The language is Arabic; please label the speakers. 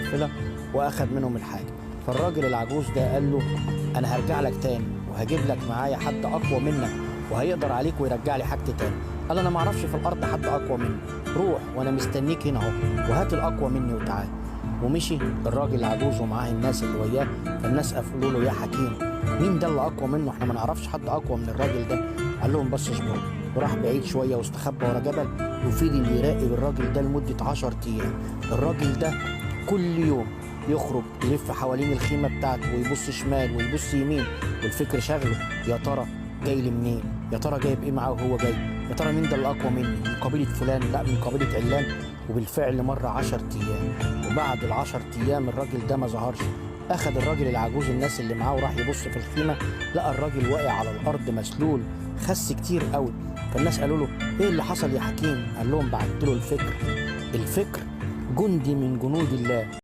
Speaker 1: القافلة وأخذ منهم الحاجة. فالراجل العجوز ده قال له أنا هرجع لك تاني وهجيب لك معايا حد أقوى منك وهيقدر عليك ويرجع لي حاجتي تاني. قال أنا معرفش في الأرض حد أقوى مني، روح وأنا مستنيك هنا أهو وهات الأقوى مني وتعال. ومشي الراجل العجوز ومعاه الناس اللي وياه. فالناس قالوا له يا حكيم مين ده اللي أقوى منه؟ احنا ما نعرفش حد أقوى من الراجل ده. قال لهم بس اصبروا، وراح بعيد شوية واستخبى ورا جبل وفضل يراقب الراجل ده لمدة 10 أيام. الراجل ده كل يوم يخرج يلف حوالين الخيمة بتاعته ويبص شمال ويبص يمين والفكر شغله، يا ترى جاي لي منين؟ يا ترى جايب ايه معاه وهو جاي؟ يا ترى مين ده اللي أقوى مني؟ من قبيلة فلان؟ لا من قبيلة علان. وبالفعل مر 10 أيام، وبعد ال10 أيام الراجل ده ما ظهرش. أخذ الراجل العجوز الناس اللي معاه وراح يبص في الخيمة، لقى الراجل واقع على الأرض مسلول، خس كتير قوي. فالناس قالوا له ايه اللي حصل يا حكيم؟ قال لهم بعت له الفكر. الفكر جندي من جنود الله.